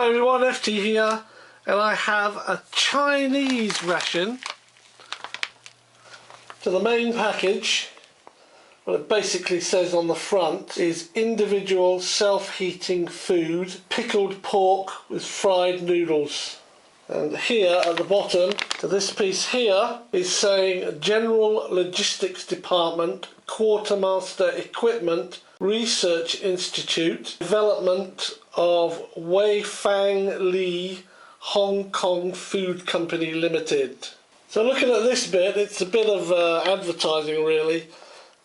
Hi everyone, FT here, and I have a Chinese ration. So the main package, what it basically says on the front is individual self-heating food, pickled pork with fried noodles. And here at the bottom, so this piece here is saying General Logistics Department, Quartermaster Equipment, Research Institute, Development of Wei Fang Li Hong Kong Food Company Limited. So looking at this bit, it's a bit of advertising really.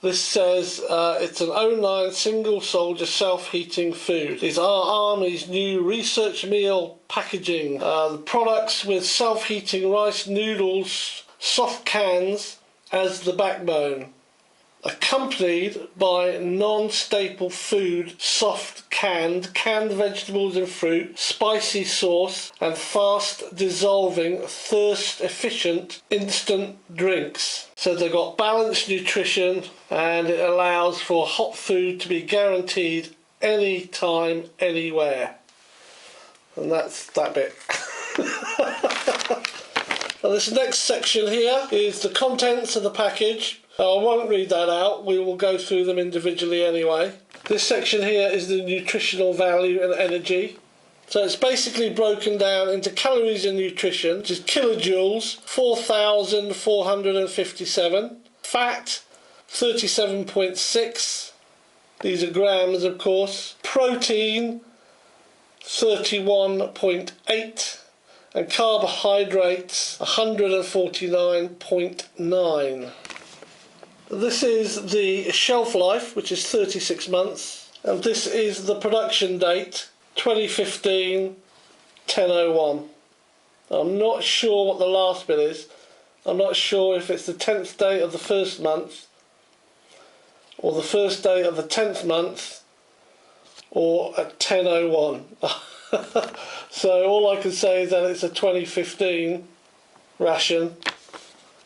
This says it's an 09 single soldier self-heating food. It's our Army's new research meal packaging. The products with self-heating rice noodles, soft cans as the backbone. Accompanied by non-staple food, soft canned vegetables and fruit, spicy sauce and fast dissolving, thirst efficient instant drinks. So they've got balanced nutrition and it allows for hot food to be guaranteed anytime, anywhere. And that's that bit. Now this next section here is the contents of the package. I won't read that out, we will go through them individually anyway. This section here is the nutritional value and energy. So it's basically broken down into calories and nutrition, which is kilojoules, 4,457. Fat, 37.6. These are grams, of course. Protein, 31.8. And carbohydrates, 149.9. This is the shelf life, which is 36 months, and this is the production date, 2015, 10/01. I'm not sure what the last bit is. I'm not sure if it's the 10th day of the first month, or the first day of the 10th month, or at 10/01. So all I can say is that it's a 2015 ration.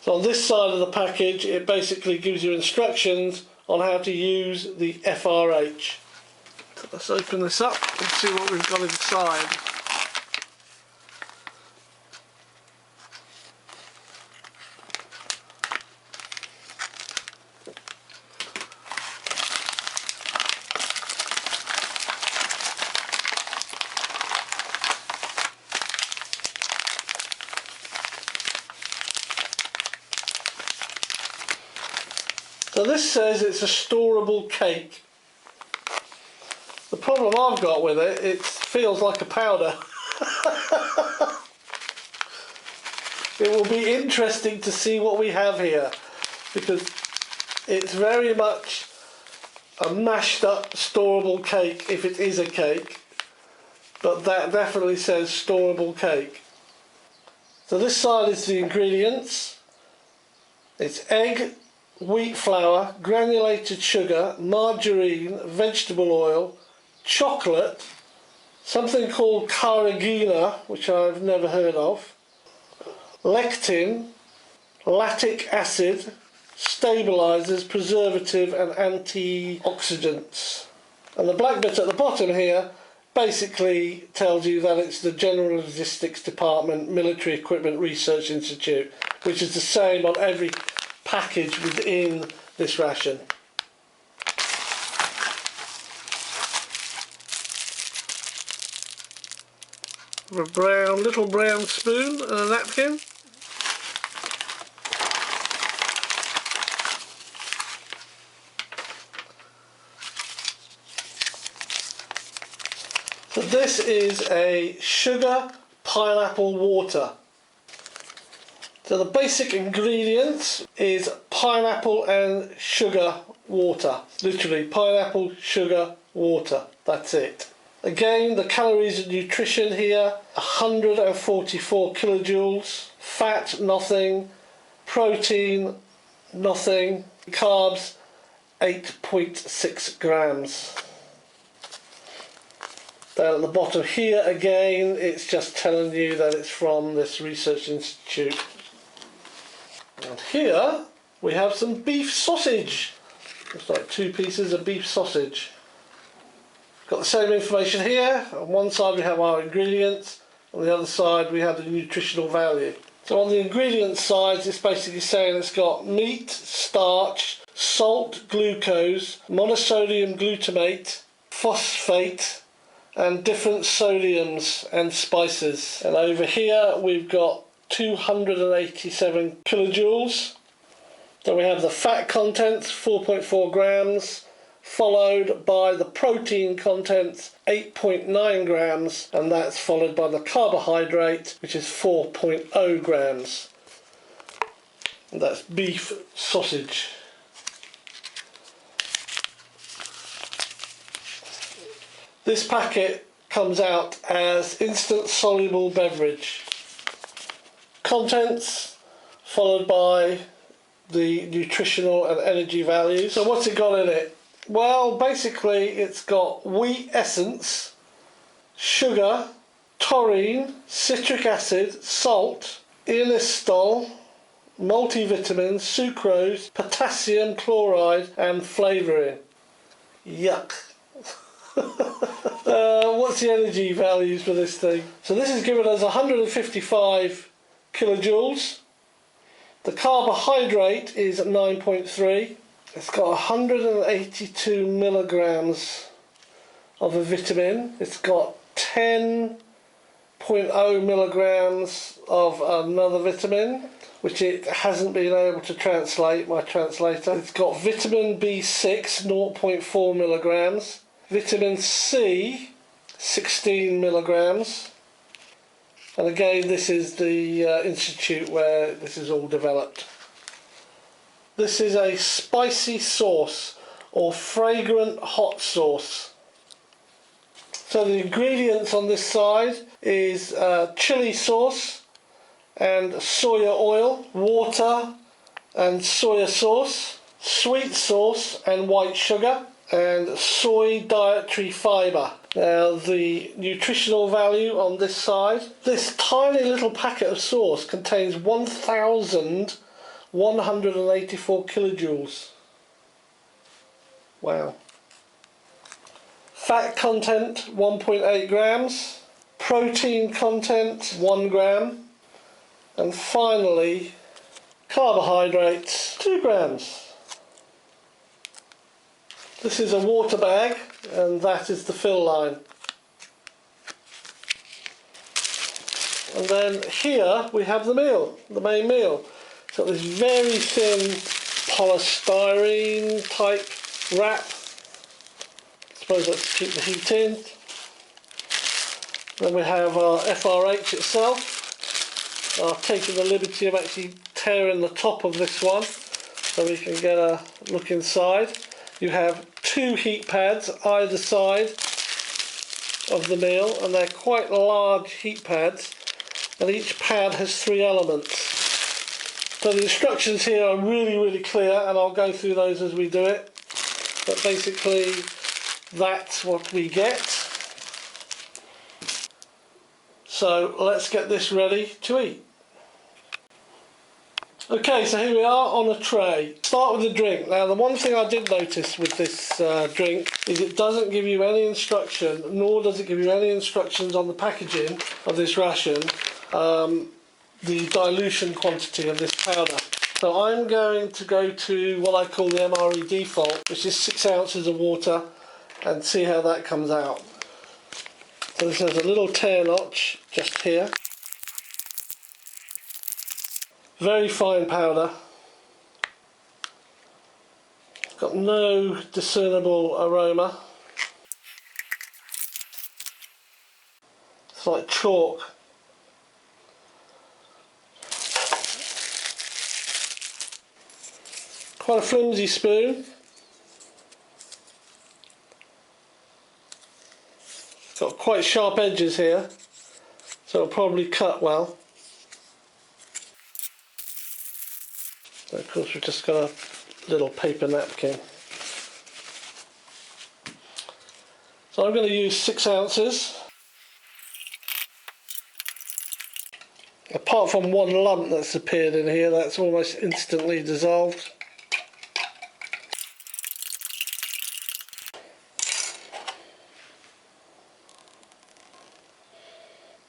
So on this side of the package, it basically gives you instructions on how to use the FRH. So let's open this up and see what we've got inside. So this says it's a storable cake. The problem I've got with it, it feels like a powder. It will be interesting to see what we have here, because it's very much a mashed up storable cake if it is a cake, but that definitely says storable cake. So this side is the ingredients. It's egg, wheat flour, granulated sugar, margarine, vegetable oil, chocolate, something called carrageenan, which I've never heard of, lectin, lactic acid, stabilizers, preservative and antioxidants. And the black bit at the bottom here basically tells you that it's the General Logistics Department Military Equipment Research Institute, which is the same on every package within this ration. A little brown spoon and a napkin. So this is a sugar pineapple water. So the basic ingredients is pineapple and sugar water. Literally pineapple, sugar, water. That's it. Again, the calories and nutrition here, 144 kilojoules. Fat, nothing. Protein, nothing. Carbs, 8.6 grams. Down at the bottom here again, it's just telling you that it's from this research institute. And here we have some beef sausage. Looks like 2 pieces of beef sausage. Got the same information here. On one side we have our ingredients, on the other side we have the nutritional value. So on the ingredients side, it's basically saying it's got meat, starch, salt, glucose, monosodium glutamate, phosphate, and different sodiums and spices. And over here we've got 287 kilojoules. Then we have the fat contents, 4.4 grams, followed by the protein contents, 8.9 grams, and that's followed by the carbohydrate, which is 4.0 grams. And that's beef sausage. This packet comes out as instant soluble beverage. Contents, followed by the nutritional and energy values. So what's it got in it? Well, basically it's got wheat essence, sugar, taurine, citric acid, salt, inositol, multivitamins, sucrose, potassium chloride and flavouring. Yuck. What's the energy values for this thing? So this has given us 155 kilojoules. The carbohydrate is 9.3. It's got 182 milligrams of a vitamin. It's got 10.0 milligrams of another vitamin, which it hasn't been able to translate, my translator. It's got vitamin B6, 0.4 milligrams. Vitamin C, 16 milligrams. And again, this is the institute where this is all developed. This is a spicy sauce or fragrant hot sauce. So the ingredients on this side is chili sauce and soya oil, water and soya sauce, sweet sauce and white sugar, and soy dietary fibre. Now the nutritional value on this side, this tiny little packet of sauce contains 1,184 kilojoules. Wow. Fat content 1.8 grams, protein content 1 gram, and finally carbohydrates 2 grams. This is a water bag, and that is the fill line. And then here we have the meal, the main meal. It's got this very thin polystyrene type wrap. I suppose that's to keep the heat in. Then we have our FRH itself. I've taken the liberty of actually tearing the top of this one so we can get a look inside. You have 2 heat pads either side of the meal, and they're quite large heat pads, and each pad has 3 elements. So the instructions here are really clear, and I'll go through those as we do it. But basically that's what we get. So let's get this ready to eat. Okay, so here we are on a tray. Start with the drink. Now the one thing I did notice with this drink is it doesn't give you any instruction, nor does it give you any instructions on the packaging of this ration, the dilution quantity of this powder. So I'm going to go to what I call the MRE default, which is 6 ounces of water, and see how that comes out. So this has a little tear notch just here. Very fine powder. Got no discernible aroma. It's like chalk. Quite a flimsy spoon. Got quite sharp edges here, so it'll probably cut well. So of course we've just got a little paper napkin. So I'm going to use 6 ounces. Apart from one lump that's appeared in here, that's almost instantly dissolved.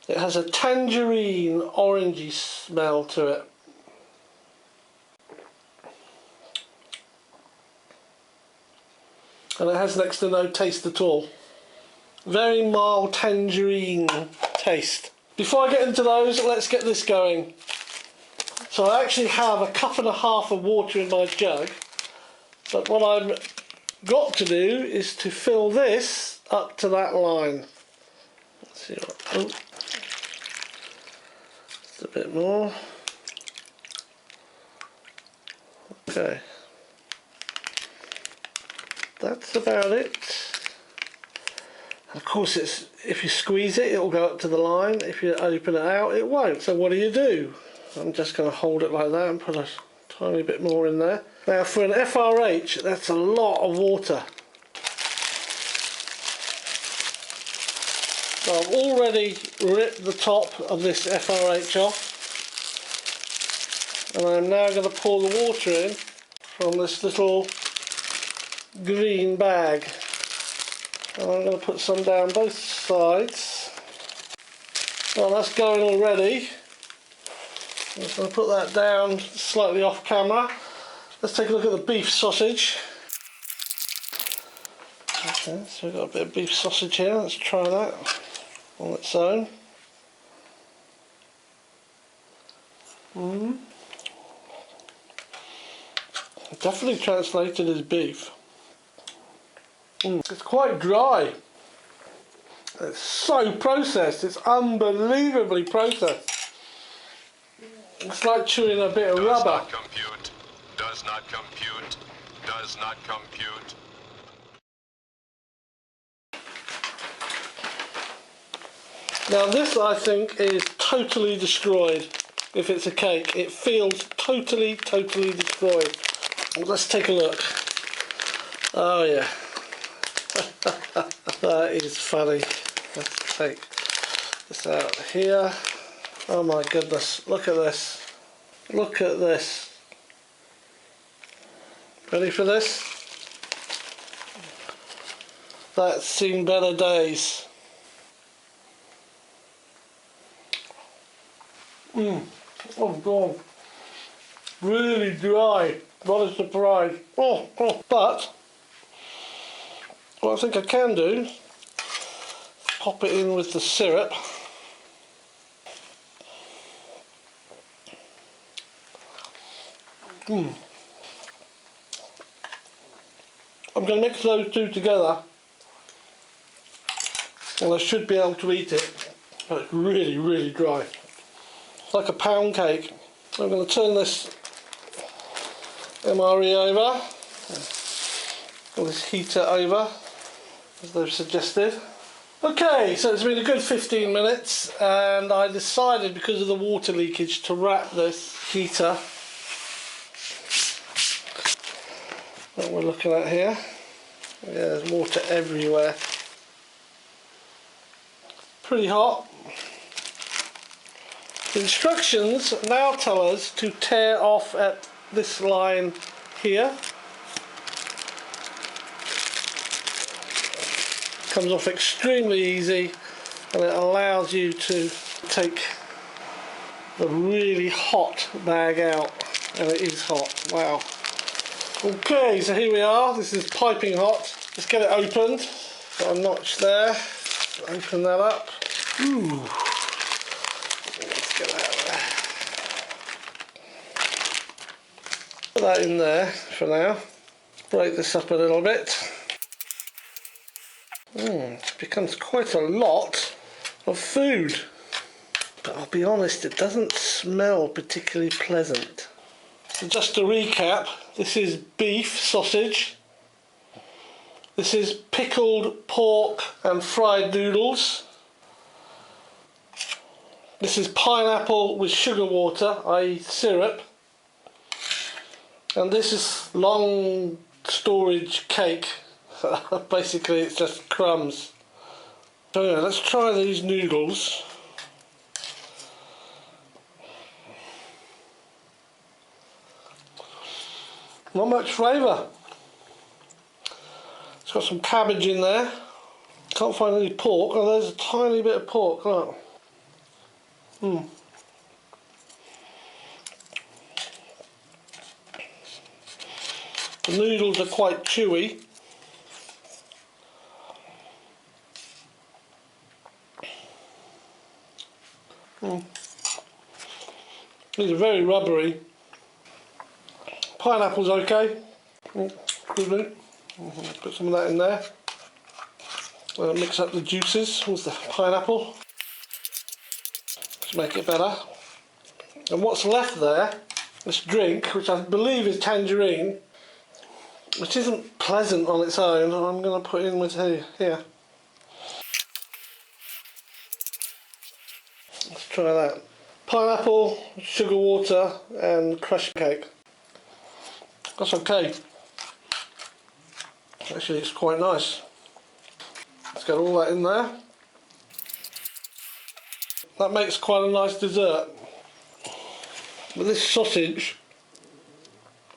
It has a tangerine orangey smell to it. And it has next to no taste at all. Very mild tangerine taste. Before I get into those, let's get this going. So I actually have a cup and a half of water in my jug, but what I've got to do is to fill this up to that line. Let's see what, oh, just a bit more. Okay, that's about it. Of course, it's, if you squeeze it, it'll go up to the line. If you open it out, it won't. So what do? I'm just going to hold it like that and put a tiny bit more in there. Now for an FRH, that's a lot of water. So I've already ripped the top of this FRH off. And I'm now going to pour the water in from this little green bag. And I'm going to put some down both sides. Well, that's going already. I'm just going to put that down slightly off camera. Let's take a look at the beef sausage. Okay, so we've got a bit of beef sausage here. Let's try that on its own. Definitely translated as beef. It's quite dry. It's so processed. It's unbelievably processed. It's like chewing a bit of rubber. Does not compute. Does not compute. Does not compute. Now this, I think, is totally destroyed. If it's a cake, it feels totally destroyed. Let's take a look. Oh yeah. That is funny. Let's take this out here. Oh my goodness, look at this. Look at this. Ready for this? That's seen better days. Oh god. Really dry. What a surprise. But what I think I can do is pop it in with the syrup. I'm going to mix those two together and I should be able to eat it, but it's really dry. It's like a pound cake. I'm going to turn this MRE over, or this heater over, as they've suggested. Okay, so it's been a good 15 minutes and I decided, because of the water leakage, to wrap this heater that we're looking at here. Yeah, there's water everywhere. Pretty hot. The instructions now tell us to tear off at this line here. Comes off extremely easy and it allows you to take the really hot bag out, and it is hot. Wow. Okay, so here we are. This is piping hot. Let's get it opened. Got a notch there. Open that up. Ooh. Let's get that out of there. Put that in there for now. Break this up a little bit. It becomes quite a lot of food. But I'll be honest, it doesn't smell particularly pleasant. So just to recap, this is beef sausage. This is pickled pork and fried noodles. This is pineapple with sugar water, i.e. syrup. And this is long storage cake. Basically it's just crumbs. So anyway, let's try these noodles. Not much flavour. It's got some cabbage in there. Can't find any pork. Oh, there's a tiny bit of pork. Look. The noodles are quite chewy. These are very rubbery. Pineapple's okay. Excuse me. Put some of that in there. Mix up the juices with the pineapple to make it better. And what's left there, this drink, which I believe is tangerine, which isn't pleasant on its own, I'm going to put in with here. Let's try that. Pineapple, sugar water and crushed cake. That's okay. Actually, it's quite nice. Let's get all that in there. That makes quite a nice dessert. But this sausage,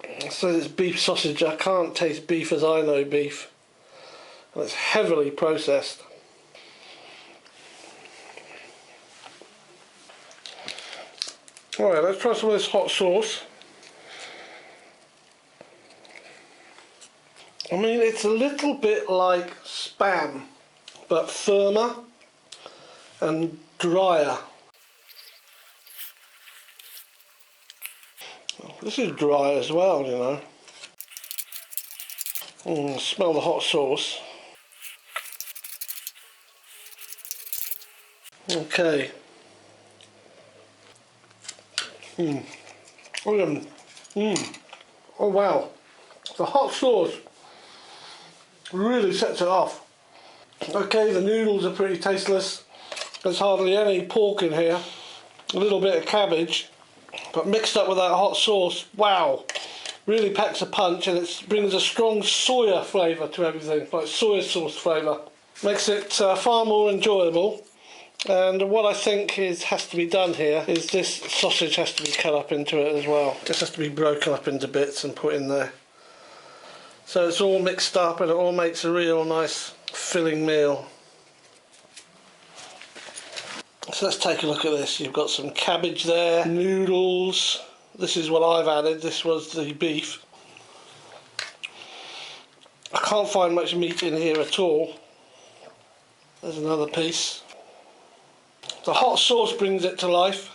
it says it's beef sausage. I can't taste beef as I know beef. And it's heavily processed. Alright, let's try some of this hot sauce. I mean, it's a little bit like Spam, but firmer and drier. This is dry as well, you know. Smell the hot sauce. Okay. Oh wow, the hot sauce really sets it off. Okay, the noodles are pretty tasteless. There's hardly any pork in here. A little bit of cabbage, but mixed up with that hot sauce, wow, really packs a punch, and it brings a strong soya flavour to everything, like soya sauce flavour. Makes it far more enjoyable. And what I think has to be done here is this sausage has to be cut up into it as well. This has to be broken up into bits and put in there. So it's all mixed up and it all makes a real nice filling meal. So let's take a look at this. You've got some cabbage there, noodles. This is what I've added. This was the beef. I can't find much meat in here at all. There's another piece. The hot sauce brings it to life.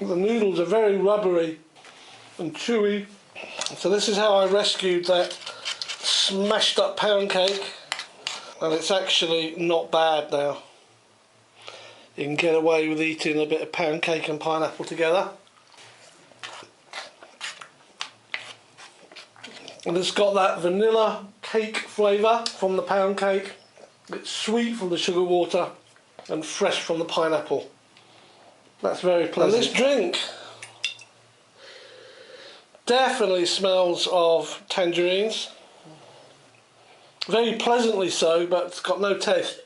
The noodles are very rubbery and chewy. So this is how I rescued that smashed up pound cake, and it's actually not bad now. You can get away with eating a bit of pound cake and pineapple together. And it's got that vanilla cake flavour from the pound cake. It's sweet from the sugar water and fresh from the pineapple. That's very pleasant. And this drink definitely smells of tangerines. Very pleasantly so, but it's got no taste.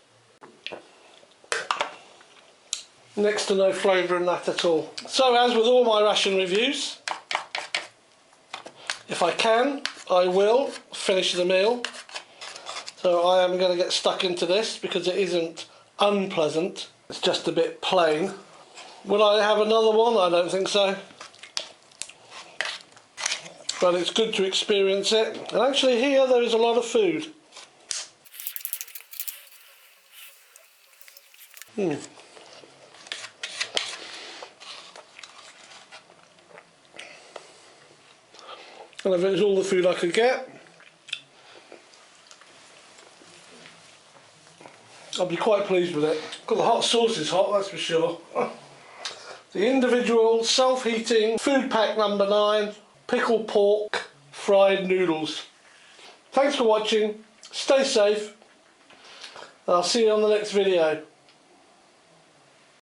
Next to no flavour in that at all. So as with all my ration reviews, if I can, I will finish the meal. So I am going to get stuck into this because it isn't unpleasant. It's just a bit plain. Will I have another one? I don't think so. But it's good to experience it. And actually here there is a lot of food. And if it was all the food I could get, I'd be quite pleased with it. Got the hot sauce is hot, that's for sure. The individual self-heating food pack number 9, pickled pork, fried noodles. Thanks for watching, stay safe, and I'll see you on the next video.